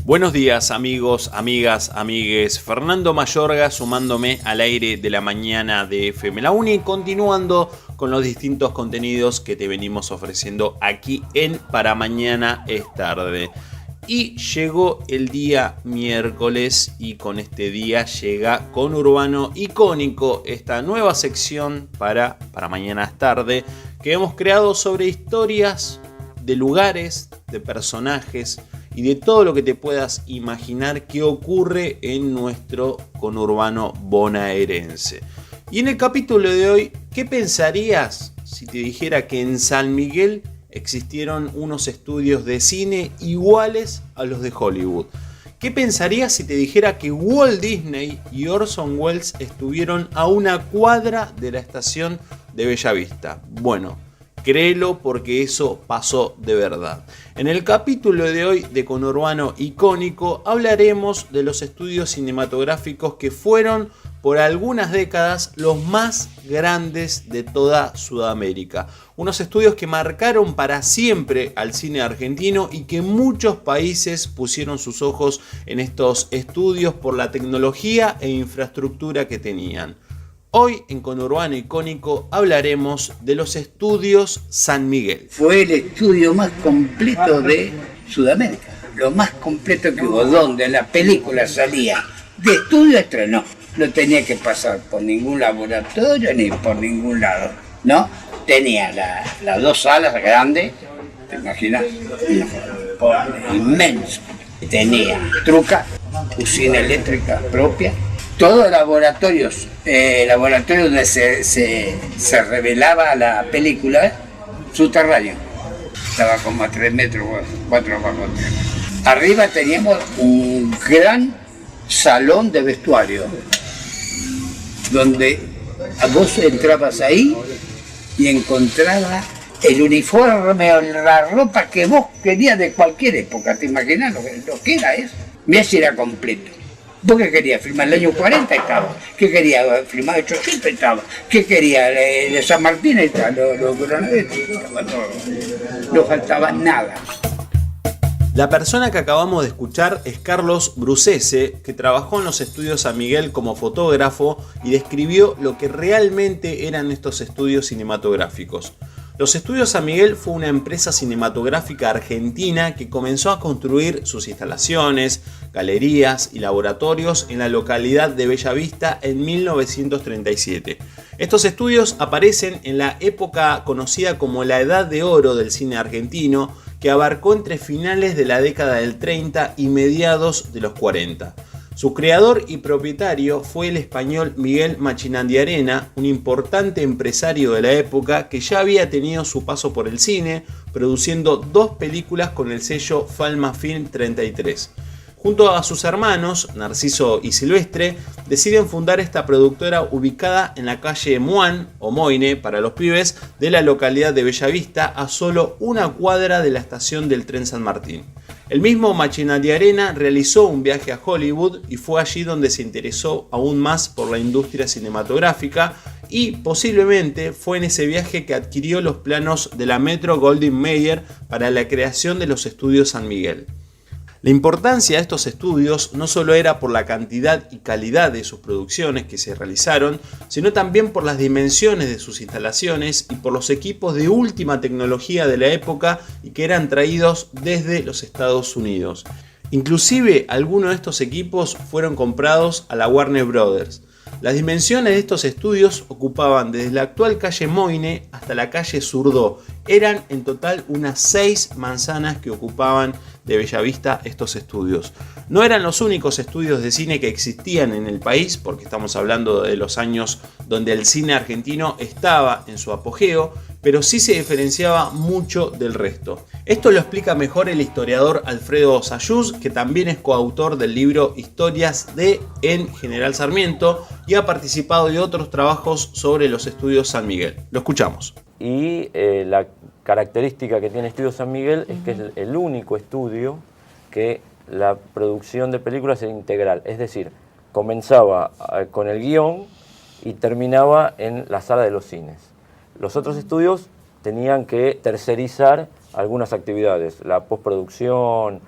Buenos días amigos, amigas, amigues. Fernando Mayorga sumándome al aire de la mañana de FM La Uni, continuando con los distintos contenidos que te venimos ofreciendo aquí en Para Mañana es Tarde. Y llegó el día miércoles y con este día llega Conurbano Icónico, esta nueva sección para Mañana es Tarde que hemos creado sobre historias de lugares, de personajes y de todo lo que te puedas imaginar que ocurre en nuestro conurbano bonaerense. Y en el capítulo de hoy, ¿qué pensarías si te dijera que en San Miguel existieron unos estudios de cine iguales a los de Hollywood? ¿Qué pensarías si te dijera que Walt Disney y Orson Welles estuvieron a una cuadra de la estación de Bellavista? Bueno, créelo porque eso pasó de verdad. En el capítulo de hoy de Conurbano Icónico hablaremos de los estudios cinematográficos que fueron por algunas décadas los más grandes de toda Sudamérica. Unos estudios que marcaron para siempre al cine argentino y que muchos países pusieron sus ojos en estos estudios por la tecnología e infraestructura que tenían. Hoy en Conurbano Icónico hablaremos de los estudios San Miguel. Fue el estudio más completo de Sudamérica, lo más completo que hubo, donde la película salía de estudio a estreno. No tenía que pasar por ningún laboratorio ni por ningún lado, ¿no? Tenía las dos salas grandes, ¿te imaginas? Inmenso. Tenía truca, cocina eléctrica propia. Todos laboratorios donde se revelaba la película, subterráneo. Estaba como a 3 metros, 4 bajo tierra. Arriba teníamos un gran salón de vestuario, donde vos entrabas ahí y encontrabas el uniforme o la ropa que vos querías de cualquier época. ¿Te imaginas lo que era eso? Mirá si era completo. ¿Vos qué querías? ¿Filmar el año 40? Estaba. ¿Qué querías? ¿Filmar el 800? Estaba. ¿Qué querías? De San Martín? Estaba. Los granaderos. Estaba todo. No faltaba nada. La persona que acabamos de escuchar es Carlos Brucese, que trabajó en los estudios San Miguel como fotógrafo y describió lo que realmente eran estos estudios cinematográficos. Los estudios San Miguel fue una empresa cinematográfica argentina que comenzó a construir sus instalaciones, galerías y laboratorios en la localidad de Bellavista en 1937. Estos estudios aparecen en la época conocida como la Edad de Oro del cine argentino, que abarcó entre finales de la década del 30 y mediados de los 40. Su creador y propietario fue el español Miguel Machinandiarena, un importante empresario de la época que ya había tenido su paso por el cine, produciendo 2 películas con el sello Falma Film 33. Junto a sus hermanos, Narciso y Silvestre, deciden fundar esta productora ubicada en la calle Muan, o Moine para los pibes, de la localidad de Bellavista, a solo una cuadra de la estación del tren San Martín. El mismo Machinandiarena realizó un viaje a Hollywood y fue allí donde se interesó aún más por la industria cinematográfica y posiblemente fue en ese viaje que adquirió los planos de la Metro Goldwyn Mayer para la creación de los estudios San Miguel. La importancia de estos estudios no solo era por la cantidad y calidad de sus producciones que se realizaron, sino también por las dimensiones de sus instalaciones y por los equipos de última tecnología de la época y que eran traídos desde los Estados Unidos. Inclusive algunos de estos equipos fueron comprados a la Warner Brothers. Las dimensiones de estos estudios ocupaban desde la actual calle Moine hasta la calle Zurdó. Eran en total unas 6 manzanas que ocupaban de Bellavista estos estudios. No eran los únicos estudios de cine que existían en el país, porque estamos hablando de los años donde el cine argentino estaba en su apogeo, pero sí se diferenciaba mucho del resto. Esto lo explica mejor el historiador Alfredo Sayús, que también es coautor del libro Historias en General Sarmiento y ha participado de otros trabajos sobre los estudios San Miguel. Lo escuchamos. Y la característica que tiene Estudio San Miguel es que es el único estudio que la producción de películas era integral, es decir, comenzaba con el guión y terminaba en la sala de los cines. Los otros estudios tenían que tercerizar algunas actividades, la postproducción,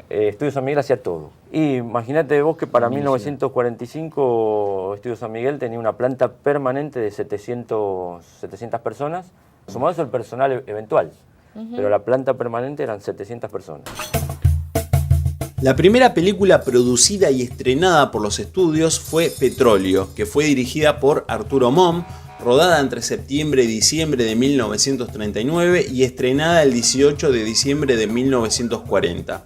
Estudios San Miguel hacía todo. Y imagínate vos que para 1945 Estudios San Miguel tenía una planta permanente de 700 personas, sumados al personal eventual, pero la planta permanente eran 700 personas. La primera película producida y estrenada por los estudios fue Petróleo, que fue dirigida por Arturo Mom, rodada entre septiembre y diciembre de 1939 y estrenada el 18 de diciembre de 1940.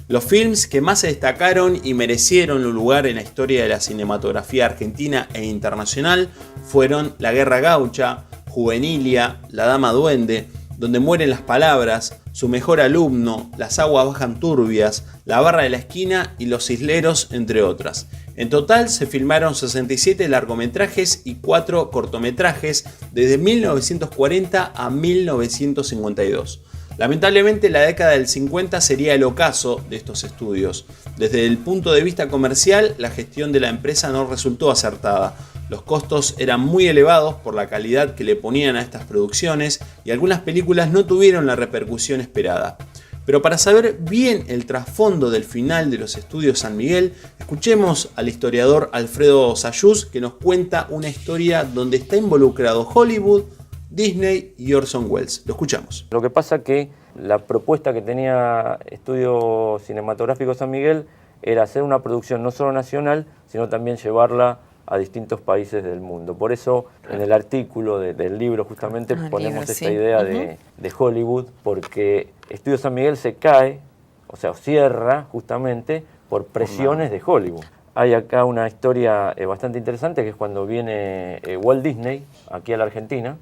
Los films que más se destacaron y merecieron un lugar en la historia de la cinematografía argentina e internacional fueron La Guerra Gaucha, Juvenilia, La Dama Duende, Donde mueren las palabras, Su mejor alumno, Las aguas bajan turbias, La barra de la esquina y Los isleros, entre otras. En total se filmaron 67 largometrajes y 4 cortometrajes desde 1940 a 1952. Lamentablemente la década del 50 sería el ocaso de estos estudios. Desde el punto de vista comercial, la gestión de la empresa no resultó acertada. Los costos eran muy elevados por la calidad que le ponían a estas producciones y algunas películas no tuvieron la repercusión esperada. Pero para saber bien el trasfondo del final de los estudios San Miguel, escuchemos al historiador Alfredo Sayús, que nos cuenta una historia donde está involucrado Hollywood, Disney y Orson Welles. Lo escuchamos. Lo que pasa que la propuesta que tenía Estudio Cinematográfico San Miguel era hacer una producción no solo nacional, sino también llevarla a distintos países del mundo. Por eso en el artículo del libro justamente ponemos esta idea de Hollywood, porque Estudio San Miguel se cae, o sea, cierra justamente por presiones de Hollywood. Hay acá una historia bastante interesante, que es cuando viene Walt Disney aquí a la Argentina.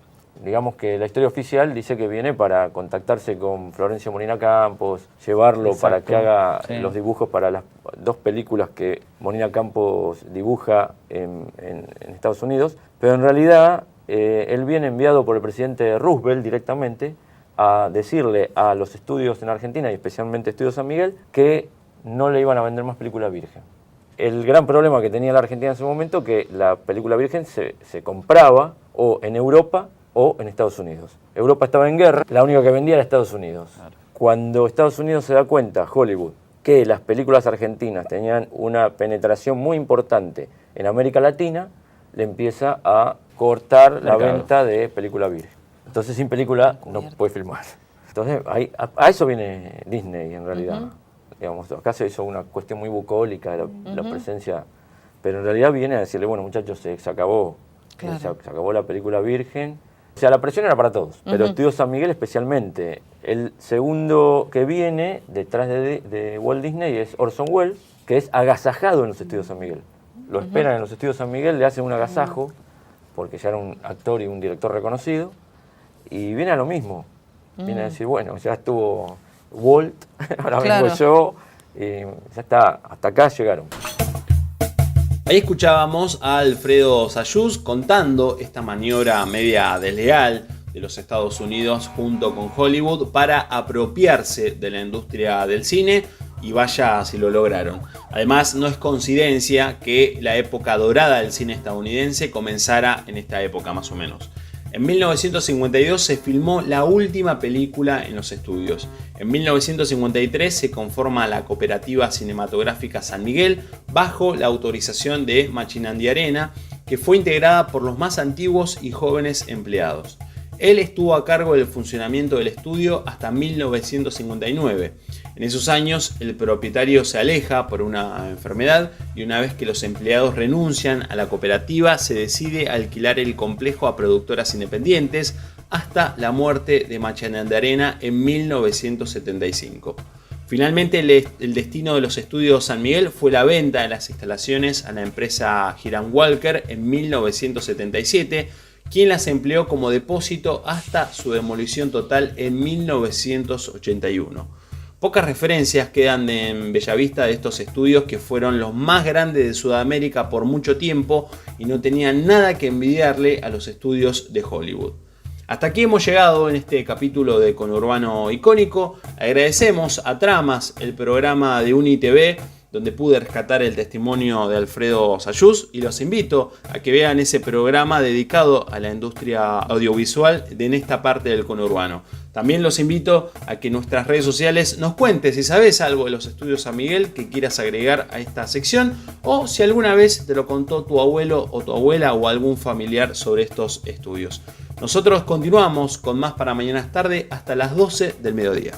Digamos que la historia oficial dice que viene para contactarse con Florencio Molina Campos, llevarlo para que haga los dibujos para las 2 películas que Molina Campos dibuja en Estados Unidos, pero en realidad él viene enviado por el presidente Roosevelt directamente a decirle a los estudios en Argentina, y especialmente Estudios San Miguel, que no le iban a vender más película virgen. El gran problema que tenía la Argentina en ese momento, que la película virgen se compraba o en Europa o en Estados Unidos. Europa estaba en guerra, la única que vendía era Estados Unidos. Claro. Cuando Estados Unidos se da cuenta, Hollywood, que las películas argentinas tenían una penetración muy importante en América Latina, le empieza a cortar la venta de película virgen. Entonces sin película no puede filmar. Entonces a eso viene Disney en realidad. Digamos, acá se hizo una cuestión muy bucólica de la presencia, pero en realidad viene a decirle, bueno muchachos, se acabó, se acabó la película virgen. O sea, la presión era para todos, pero Estudios San Miguel especialmente. El segundo que viene detrás de Walt Disney es Orson Welles, que es agasajado en los Estudios San Miguel. Lo esperan en los Estudios San Miguel, le hacen un agasajo, porque ya era un actor y un director reconocido, y viene a lo mismo. Viene a decir, bueno, ya estuvo Walt, ahora vengo yo, y ya está, hasta acá llegaron. Ahí escuchábamos a Alfredo Sayús contando esta maniobra media desleal de los Estados Unidos junto con Hollywood para apropiarse de la industria del cine, y vaya si lo lograron. Además, no es coincidencia que la época dorada del cine estadounidense comenzara en esta época más o menos. En 1952 se filmó la última película en los estudios. En 1953 se conforma la Cooperativa Cinematográfica San Miguel bajo la autorización de Machinandi Arena, que fue integrada por los más antiguos y jóvenes empleados. Él estuvo a cargo del funcionamiento del estudio hasta 1959. En esos años el propietario se aleja por una enfermedad y una vez que los empleados renuncian a la cooperativa se decide alquilar el complejo a productoras independientes hasta la muerte de Machinandi Arena en 1975. Finalmente el destino de los estudios San Miguel fue la venta de las instalaciones a la empresa Hiram Walker en 1977, quien las empleó como depósito hasta su demolición total en 1981. Pocas referencias quedan en Bellavista de estos estudios, que fueron los más grandes de Sudamérica por mucho tiempo y no tenían nada que envidiarle a los estudios de Hollywood. Hasta aquí hemos llegado en este capítulo de Conurbano Icónico. Agradecemos a Tramas, el programa de UniTV, donde pude rescatar el testimonio de Alfredo Sayús, y los invito a que vean ese programa dedicado a la industria audiovisual en esta parte del conurbano. También los invito a que en nuestras redes sociales nos cuentes si sabes algo de los estudios San Miguel que quieras agregar a esta sección, o si alguna vez te lo contó tu abuelo o tu abuela o algún familiar sobre estos estudios. Nosotros continuamos con más para mañana tarde hasta las 12 del mediodía.